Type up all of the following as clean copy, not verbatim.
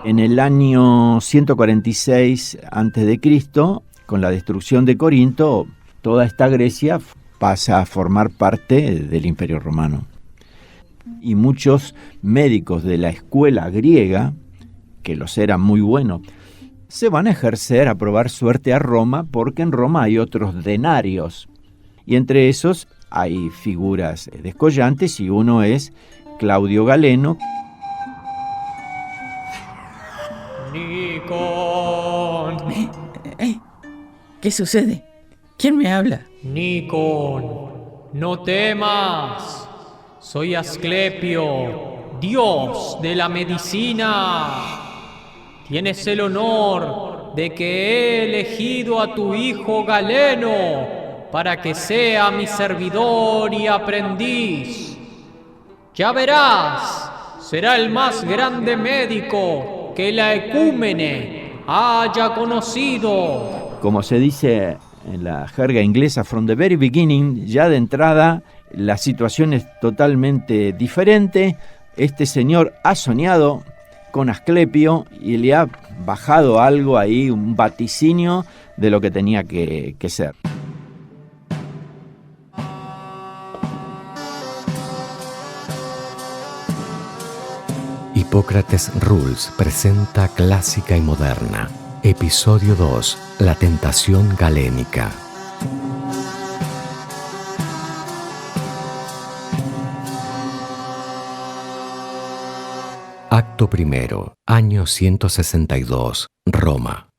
En el año 146 a.C., con la destrucción de Corinto, toda esta Grecia pasa a formar parte del Imperio Romano. Y muchos médicos de la escuela griega, que los eran muy buenos, se van a ejercer, a probar suerte a Roma, porque en Roma hay otros denarios. Y entre esos hay figuras descollantes, y uno es Claudio Galeno. Nikon. ¿Qué sucede? ¿Quién me habla? Nikon, no temas. Soy Asclepio, dios de la medicina. Tienes el honor de que he elegido a tu hijo Galeno para que sea mi servidor y aprendiz. Ya verás, será el más grande médico que la ecúmene haya conocido. Como se dice en la jerga inglesa, from the very beginning, ya de entrada la situación es totalmente diferente. Este señor ha soñado con Asclepio y le ha bajado algo ahí, un vaticinio de lo que tenía que ser. Hipócrates Rules presenta Clásica y Moderna. Episodio 2. La tentación galénica. Acto primero. Año 162. Roma.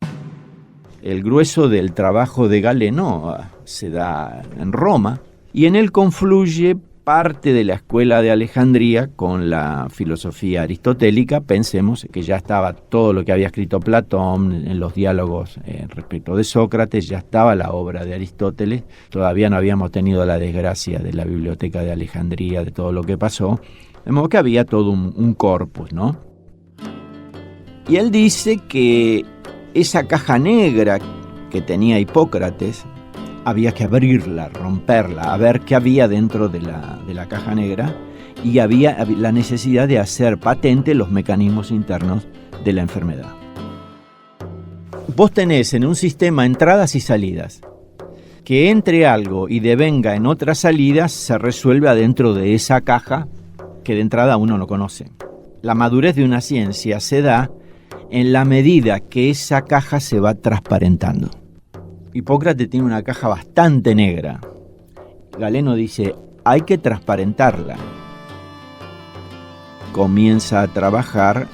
El grueso del trabajo de Galeno se da en Roma, y en él confluye parte de la escuela de Alejandría con la filosofía aristotélica. Pensemos que ya estaba todo lo que había escrito Platón en los diálogos respecto de Sócrates, ya estaba la obra de Aristóteles, todavía no habíamos tenido la desgracia de la biblioteca de Alejandría, de todo lo que pasó, de modo que había todo un corpus, ¿no? Y él dice que esa caja negra que tenía Hipócrates había que abrirla, romperla, a ver qué había dentro de la caja negra, y había la necesidad de hacer patente los mecanismos internos de la enfermedad. Vos tenés en un sistema entradas y salidas. Que entre algo y devenga en otras salidas se resuelve adentro de esa caja que de entrada uno no conoce. La madurez de una ciencia se da en la medida que esa caja se va transparentando. Hipócrates tiene una caja bastante negra. Galeno dice, hay que transparentarla. Comienza a trabajar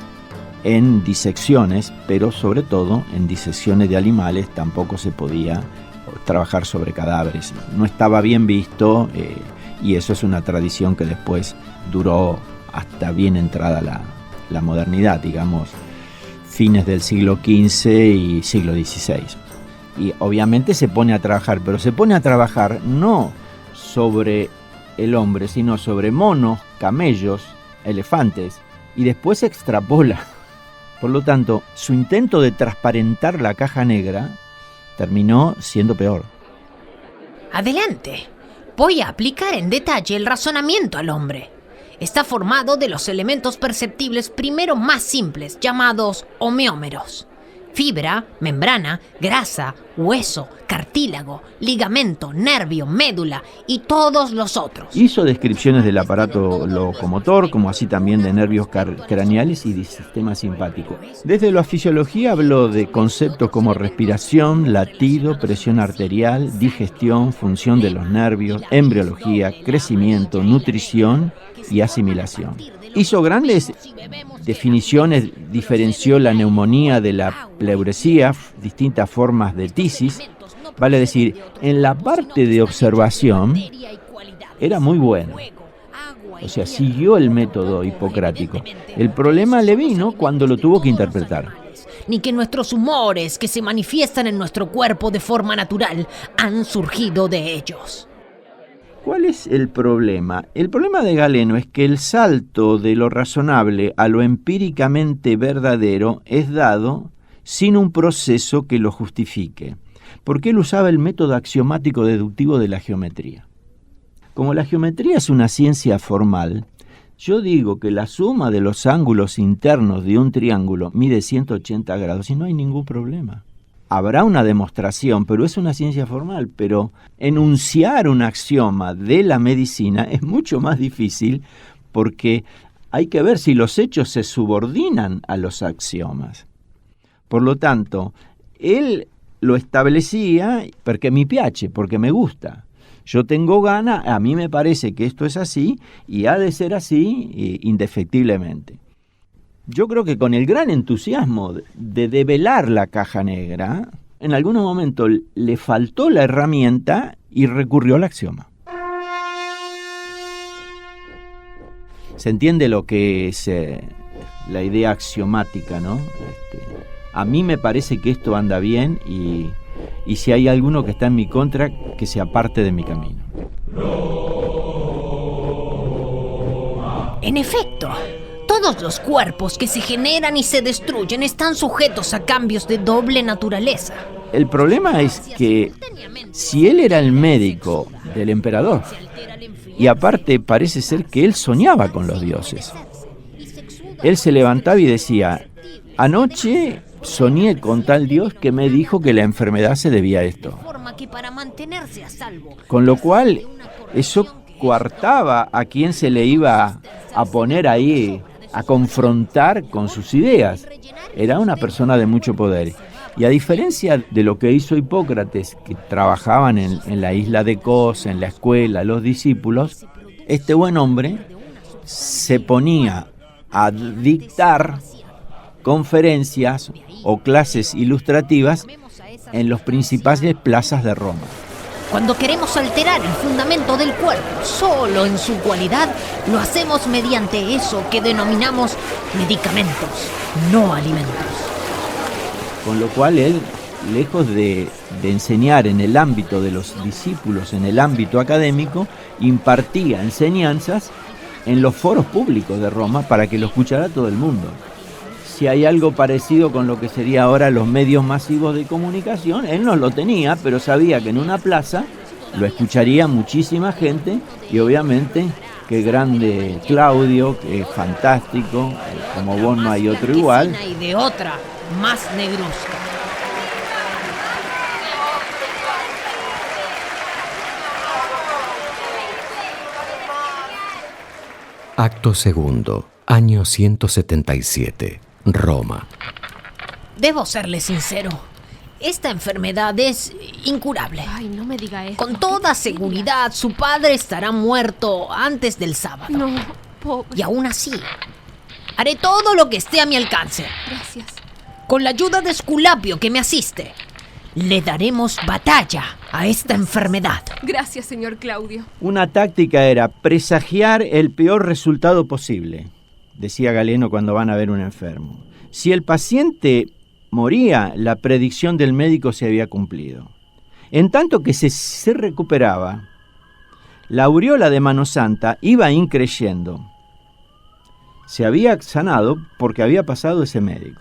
en disecciones, pero sobre todo en disecciones de animales. Tampoco se podía trabajar sobre cadáveres. No estaba bien visto, y eso es una tradición que después duró hasta bien entrada la modernidad, digamos, fines del siglo XV y siglo XVI. Y obviamente se pone a trabajar, pero se pone a trabajar no sobre el hombre, sino sobre monos, camellos, elefantes, y después extrapola. Por lo tanto, su intento de transparentar la caja negra terminó siendo peor. Adelante. Voy a aplicar en detalle el razonamiento al hombre. Está formado de los elementos perceptibles primero más simples, llamados homeómeros. Fibra, membrana, grasa, hueso, cartílago, ligamento, nervio, médula y todos los otros. Hizo descripciones del aparato locomotor, como así también de nervios craneales y de sistema simpático. Desde la fisiología habló de conceptos como respiración, latido, presión arterial, digestión, función de los nervios, embriología, crecimiento, nutrición y asimilación. Hizo grandes definiciones, diferenció la neumonía de la pleuresía, distintas formas de tisis. Vale decir, en la parte de observación era muy bueno. O sea, siguió el método hipocrático. El problema le vino cuando lo tuvo que interpretar. Ni que nuestros humores, que se manifiestan en nuestro cuerpo de forma natural, han surgido de ellos. ¿Cuál es el problema? El problema de Galeno es que el salto de lo razonable a lo empíricamente verdadero es dado sin un proceso que lo justifique, porque él usaba el método axiomático deductivo de la geometría. Como la geometría es una ciencia formal, Yo digo que la suma de los ángulos internos de un triángulo mide 180 grados y no hay ningún problema. Habrá una demostración, pero es una ciencia formal, pero enunciar un axioma de la medicina es mucho más difícil porque hay que ver si los hechos se subordinan a los axiomas. Por lo tanto, él lo establecía porque mi piace, porque me gusta. Yo tengo gana, a mí me parece que esto es así y ha de ser así indefectiblemente. Yo creo que con el gran entusiasmo de develar la caja negra, en algunos momentos le faltó la herramienta y recurrió al axioma. Se entiende lo que es la idea axiomática, ¿no? A mí me parece que esto anda bien y si hay alguno que está en mi contra, que se aparte de mi camino. En efecto, todos los cuerpos que se generan y se destruyen están sujetos a cambios de doble naturaleza. El problema es que si él era el médico del emperador, y aparte parece ser que él soñaba con los dioses, él se levantaba y decía, anoche soñé con tal dios que me dijo que la enfermedad se debía a esto. Con lo cual, eso coartaba a quien se le iba a poner ahí a confrontar con sus ideas. Era una persona de mucho poder. Y a diferencia de lo que hizo Hipócrates, que trabajaban en la isla de Cos, en la escuela, los discípulos, este buen hombre se ponía a dictar conferencias o clases ilustrativas en las principales plazas de Roma. Cuando queremos alterar el fundamento del cuerpo solo en su cualidad, lo hacemos mediante eso que denominamos medicamentos, no alimentos. Con lo cual él, lejos de enseñar en el ámbito de los discípulos, en el ámbito académico, impartía enseñanzas en los foros públicos de Roma para que lo escuchara todo el mundo. Si hay algo parecido con lo que sería ahora los medios masivos de comunicación, él no lo tenía, pero sabía que en una plaza lo escucharía muchísima gente y obviamente qué grande Claudio, que es fantástico, como vos no hay otro igual. Y de otra, más negruzca. Acto segundo, año 177, Roma. Debo serle sincero. Esta enfermedad es incurable. Ay, no me diga eso. Con toda seguridad, su padre estará muerto antes del sábado. No, pobre. Y aún así, haré todo lo que esté a mi alcance. Gracias. Con la ayuda de Esculapio, que me asiste, le daremos batalla a esta enfermedad. Gracias, señor Claudio. Una táctica era presagiar el peor resultado posible, decía Galeno cuando van a ver un enfermo. Si el paciente moría, la predicción del médico se había cumplido. En tanto que se recuperaba, la aureola de Mano Santa iba increyendo. Se había sanado porque había pasado ese médico.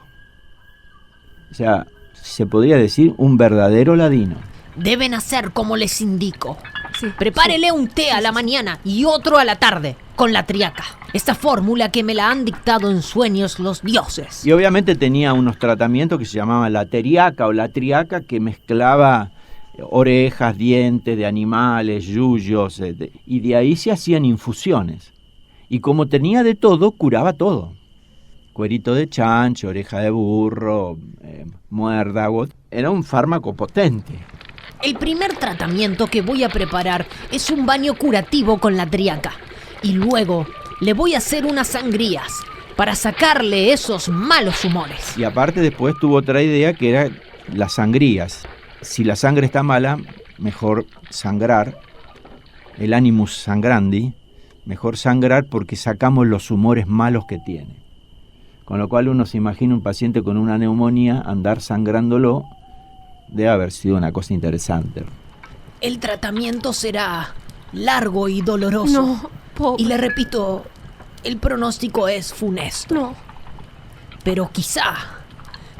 O sea, se podría decir un verdadero ladino. Deben hacer como les indico. Sí, Prepárele un té a la mañana y otro a la tarde, con la triaca. Esta fórmula que me la han dictado en sueños los dioses. Y obviamente tenía unos tratamientos que se llamaban la teriaca o la triaca, que mezclaba orejas, dientes de animales, yuyos, y de ahí se hacían infusiones. Y como tenía de todo, curaba todo. Cuerito de chancho, oreja de burro, muérdago. Era un fármaco potente. El primer tratamiento que voy a preparar es un baño curativo con la triaca. Y luego le voy a hacer unas sangrías para sacarle esos malos humores. Y aparte después tuvo otra idea que era las sangrías. Si la sangre está mala, mejor sangrar. El animus sangrandi, mejor sangrar porque sacamos los humores malos que tiene. Con lo cual uno se imagina un paciente con una neumonía, andar sangrándolo, debe haber sido una cosa interesante. El tratamiento será largo y doloroso. No, pobre. Y le repito, el pronóstico es funesto. No. Pero quizá,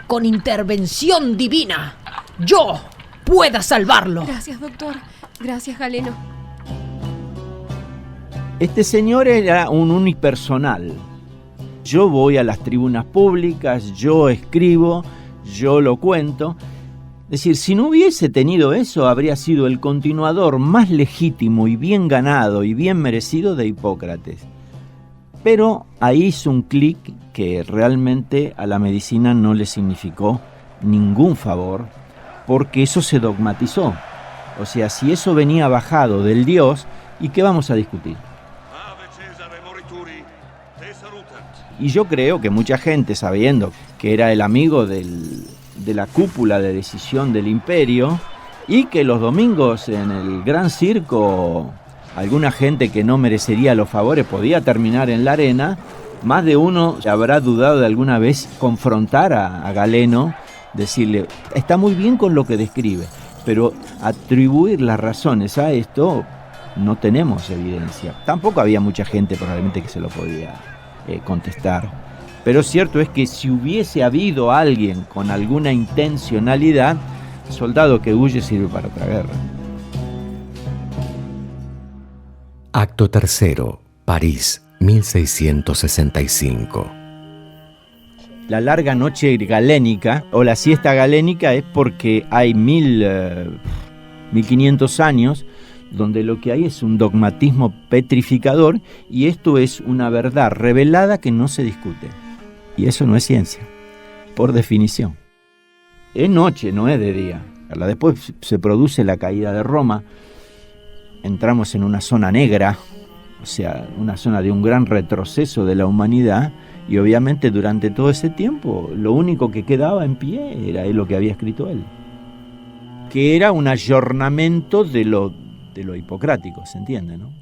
con intervención divina, yo pueda salvarlo. Gracias, doctor. Gracias, Galeno. Este señor era un unipersonal. Yo voy a las tribunas públicas, yo escribo, yo lo cuento. Es decir, si no hubiese tenido eso, habría sido el continuador más legítimo y bien ganado y bien merecido de Hipócrates. Pero ahí hizo un clic que realmente a la medicina no le significó ningún favor, porque eso se dogmatizó. O sea, si eso venía bajado del Dios, ¿y qué vamos a discutir? Y yo creo que mucha gente, sabiendo que era el amigo de la cúpula de decisión del imperio, y que los domingos en el gran circo alguna gente que no merecería los favores podía terminar en la arena, más de uno habrá dudado de alguna vez confrontar a Galeno, decirle, está muy bien con lo que describe, pero atribuir las razones a esto no tenemos evidencia. Tampoco había mucha gente probablemente que se lo podía contestar. Pero cierto es que si hubiese habido alguien con alguna intencionalidad, soldado que huye sirve para otra guerra. Acto tercero, París, 1665. La larga noche galénica, o la siesta galénica, es porque hay 1500 años donde lo que hay es un dogmatismo petrificador, y esto es una verdad revelada que no se discute. Y eso no es ciencia, por definición. Es noche, no es de día. Después se produce la caída de Roma, entramos en una zona negra, o sea, una zona de un gran retroceso de la humanidad, y obviamente durante todo ese tiempo lo único que quedaba en pie era lo que había escrito él, que era un ayornamiento de lo hipocrático, ¿se entiende, no?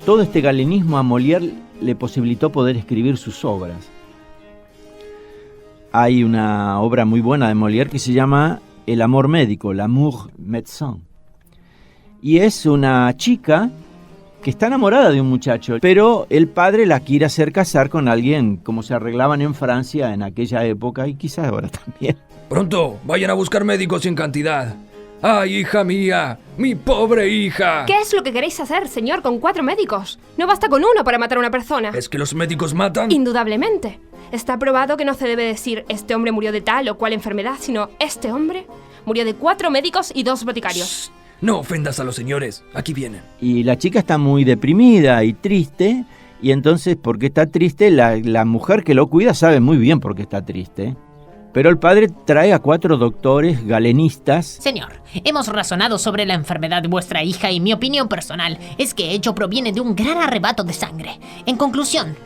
Todo este galenismo a Molière le posibilitó poder escribir sus obras. Hay una obra muy buena de Molière que se llama El amor médico, L'amour médecin. Y es una chica que está enamorada de un muchacho, pero el padre la quiere hacer casar con alguien como se arreglaban en Francia en aquella época y quizás ahora también. Pronto, vayan a buscar médicos en cantidad. ¡Ay, hija mía! ¡Mi pobre hija! ¿Qué es lo que queréis hacer, señor, con 4 médicos? No basta con uno para matar a una persona. ¿Es que los médicos matan? Indudablemente. Está probado que no se debe decir este hombre murió de tal o cual enfermedad, sino este hombre murió de 4 médicos y 2 boticarios. Shh, no ofendas a los señores. Aquí vienen. Y la chica está muy deprimida y triste, y entonces, porque está triste, la mujer que lo cuida sabe muy bien por qué está triste. Pero el padre trae a 4 doctores galenistas. Señor, hemos razonado sobre la enfermedad de vuestra hija y mi opinión personal es que ello proviene de un gran arrebato de sangre. En conclusión,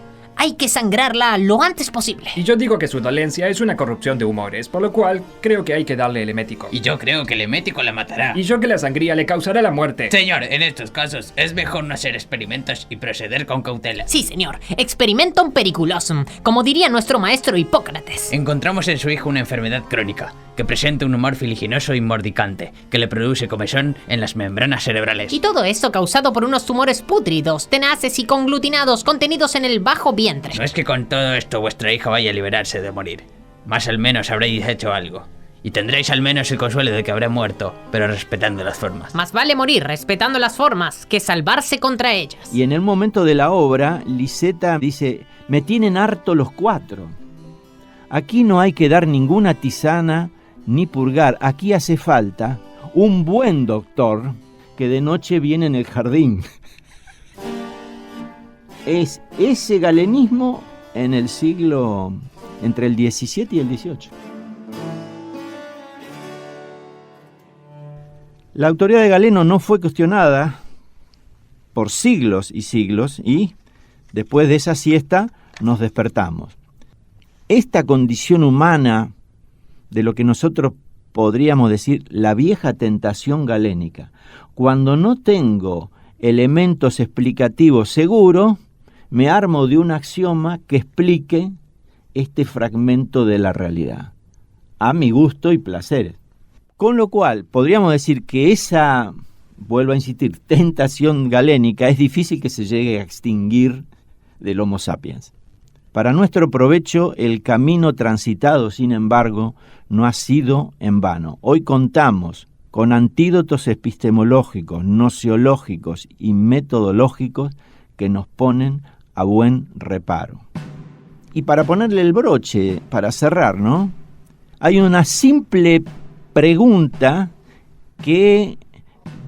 hay que sangrarla lo antes posible. Y yo digo que su dolencia es una corrupción de humores, por lo cual creo que hay que darle el emético. Y yo creo que el emético la matará. Y yo que la sangría le causará la muerte. Señor, en estos casos es mejor no hacer experimentos y proceder con cautela. Sí, señor. Experimentum periculosum, como diría nuestro maestro Hipócrates. Encontramos en su hijo una enfermedad crónica, que presenta un humor filiginoso y mordicante, que le produce comezón en las membranas cerebrales. Y todo esto causado por unos tumores pútridos, tenaces y conglutinados contenidos en el bajo vientre. No es que con todo esto vuestra hija vaya a liberarse de morir, más al menos habréis hecho algo. Y tendréis al menos el consuelo de que habrá muerto, pero respetando las formas. Más vale morir respetando las formas que salvarse contra ellas. Y en el momento de la obra, Liseta dice, me tienen harto los 4. Aquí no hay que dar ninguna tisana ni purgar, aquí hace falta un buen doctor que de noche viene en el jardín. Es ese galenismo en el siglo entre el 17 y el 18. La autoridad de Galeno no fue cuestionada por siglos y siglos, y después de esa siesta nos despertamos. Esta condición humana de lo que nosotros podríamos decir la vieja tentación galénica, cuando no tengo elementos explicativos seguros, me armo de un axioma que explique este fragmento de la realidad, a mi gusto y placer. Con lo cual, podríamos decir que esa, vuelvo a insistir, tentación galénica es difícil que se llegue a extinguir del Homo sapiens. Para nuestro provecho, el camino transitado, sin embargo, no ha sido en vano. Hoy contamos con antídotos epistemológicos, nociológicos y metodológicos que nos ponen a buen reparo. Y para ponerle el broche, para cerrar, ¿no? Hay una simple pregunta que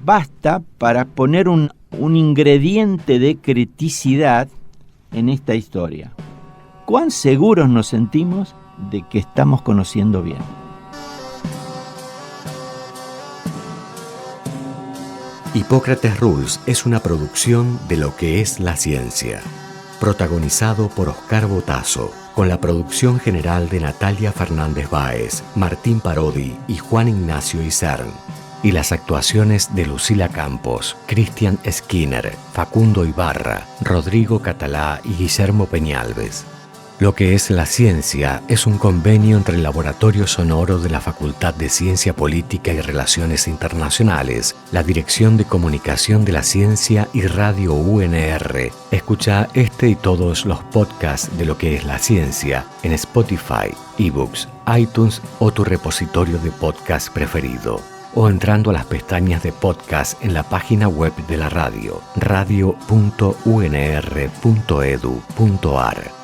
basta para poner un ingrediente de criticidad en esta historia. ¿Cuán seguros nos sentimos de que estamos conociendo bien? Hipócrates Rules es una producción de Lo que es la ciencia, protagonizado por Oscar Botazo, con la producción general de Natalia Fernández Báez, Martín Parodi y Juan Ignacio Isern, y las actuaciones de Lucila Campos, Cristian Skinner, Facundo Ibarra, Rodrigo Catalá y Guillermo Peñalves. Lo que es la ciencia es un convenio entre el Laboratorio Sonoro de la Facultad de Ciencia Política y Relaciones Internacionales, la Dirección de Comunicación de la Ciencia y Radio UNR. Escucha este y todos los podcasts de Lo que es la ciencia en Spotify, eBooks, iTunes o tu repositorio de podcast preferido, o entrando a las pestañas de podcast en la página web de la radio, radio.unr.edu.ar.